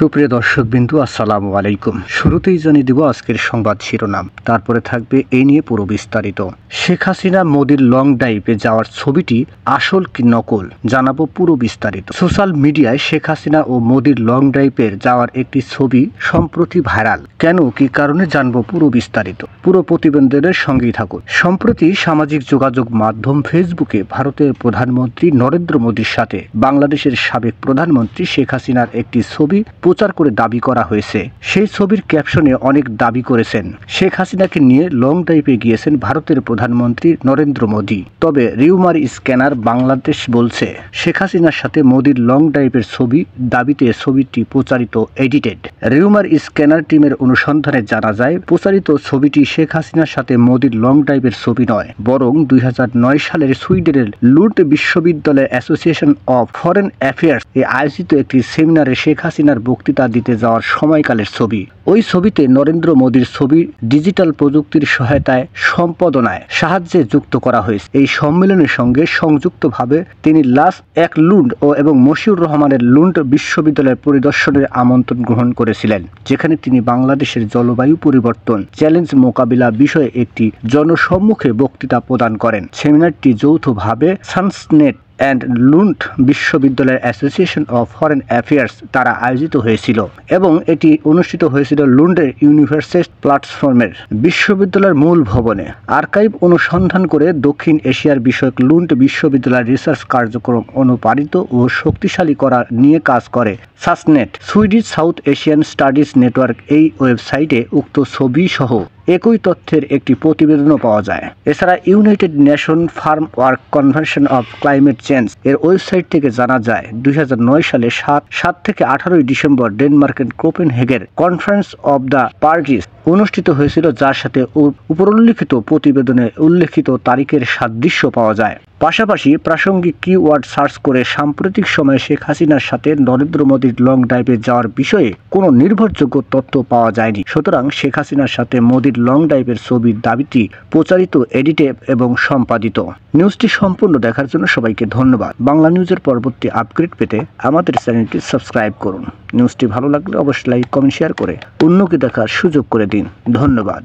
সুপ্রিয় দর্শকবিন্দু, আসসালামু আলাইকুম। শুরুতেই জানিয়ে দিব আজকের সংবাদ শিরোনাম, তারপরে থাকবে এই নিয়ে পুরো বিস্তারিত। শেখ হাসিনা মোদির লং ড্রাইভে যাওয়ার ছবিটি আসল কি নকল, জানাবো পুরো বিস্তারিত। সোশ্যাল মিডিয়ায় শেখ হাসিনা ও মোদির লং ড্রাইভের যাওয়ার একটি ছবি সম্প্রতি ভাইরাল। কেন, কি কারণে, জানবো পুরো বিস্তারিত। পুরো প্রতিবেদনের সঙ্গেই থাকুন। সম্প্রতি সামাজিক যোগাযোগ মাধ্যম ফেসবুকে ভারতের প্রধানমন্ত্রী নরেন্দ্র মোদির সাথে বাংলাদেশের সাবেক প্রধানমন্ত্রী শেখ হাসিনার একটি ছবি প্রচার করে দাবি করা হয়েছে। সেই ছবির ক্যাপশনে অনেক দাবি করেছেন শেখ হাসিনাকে নিয়ে লং ড্রাইভে গিয়েছেন ভারতের প্রধানমন্ত্রী নরেন্দ্র মোদি। তবে রিউমার স্ক্যানার বাংলাদেশ বলছে শেখ হাসিনার সাথে মোদির লং ড্রাইভের ছবি দাবিতে ছবিটি প্রচারিত এডিটেড। রিউমার স্ক্যানার টিমের অনুসন্ধানে জানা যায় প্রচারিত ছবিটি শেখ হাসিনার সাথে মোদির লং ড্রাইভের ছবি নয়, বরং 2009 সালের সুইডেনের লুন্ড বিশ্ববিদ্যালয় অ্যাসোসিয়েশন অব ফরেন অ্যাফেয়ার্স এ আয়োজিত একটি সেমিনারে শেখ হাসিনার বক্তৃতা দিতে যাওয়ার সময়কালের ছবি। ওই ছবিতে নরেন্দ্র মোদির ছবি ডিজিটাল প্রযুক্তির সহায়তায় সম্পাদনায় সাহায্যে যুক্ত করা হয়েছে। এই সম্মেলনের সঙ্গে সংযুক্তভাবে তিনি লাস এক লুন্ড এবং মশিউর রহমানের লুন্ড বিশ্ববিদ্যালয়ের পরিদর্শনের আমন্ত্রণ গ্রহণ করেছিলেন, যেখানে তিনি বাংলাদেশের জলবায়ু পরিবর্তন চ্যালেঞ্জ মোকাবিলা বিষয়ে একটি জনসম্মুখে বক্তৃতা প্রদান করেন। সেমিনারটি যৌথভাবে সানসনেট অ্যান্ড লুন্ড বিশ্ববিদ্যালয়ের অ্যাসোসিয়েশন অফ ফরেন অ্যাফেয়ার্স দ্বারা আয়োজিত হয়েছিল এবং এটি অনুষ্ঠিত হয়েছিল লুন্ডের ইউনিভার্সিটি প্ল্যাটফর্মের বিশ্ববিদ্যালয়ের মূল ভবনে। আর্কাইভ অনুসন্ধান করে দক্ষিণ এশিয়ার বিষয়ক লুন্ড বিশ্ববিদ্যালয়ের রিসার্চ কার্যক্রম অনুপ্রাণিত ও শক্তিশালী করা নিয়ে কাজ করে SASNET. Swedish South Asian Studies Network এই ওয়েবসাইটে উক্ত ছবি সহ একই তথ্যের একটি প্রতিবেদনও পাওয়া যায়। এছাড়া United nation farm work convention of climate change এর ওয়েবসাইট থেকে জানা যায় 2009 সালে 7 থেকে 18 ডিসেম্বর ডেনমার্কের কোপেনহেগের কনফারেন্স অব দ্য পার্টিস অনুষ্ঠিত হয়েছিল, যার সাথে উপরোল্লিখিত প্রতিবেদনে উল্লেখিত তারিখের সাদৃশ্য পাওয়া যায়। পাশাপাশি প্রাসঙ্গিক কিওয়ার্ড সার্চ করে সাম্প্রতিক সময়ে শেখ হাসিনার সাথে নরেন্দ্র মোদির লং ড্রাইভে যাওয়ার বিষয়ে কোনো নির্ভরযোগ্য তথ্য পাওয়া যায়নি। সুতরাং শেখ হাসিনার সাথে মোদির লং ড্রাইভের ছবির দাবিটি প্রচারিত, এডিটেড এবং সম্পাদিত। নিউজটি সম্পূর্ণ দেখার জন্য সবাইকে ধন্যবাদ। বাংলা নিউজের পরবর্তী আপডেট পেতে আমাদের চ্যানেলটি সাবস্ক্রাইব করুন। নিউজটি ভালো লাগলে অবশ্যই লাইক, কমেন্ট, শেয়ার করে অন্যকে দেখার সুযোগ করে দিন। ধন্যবাদ।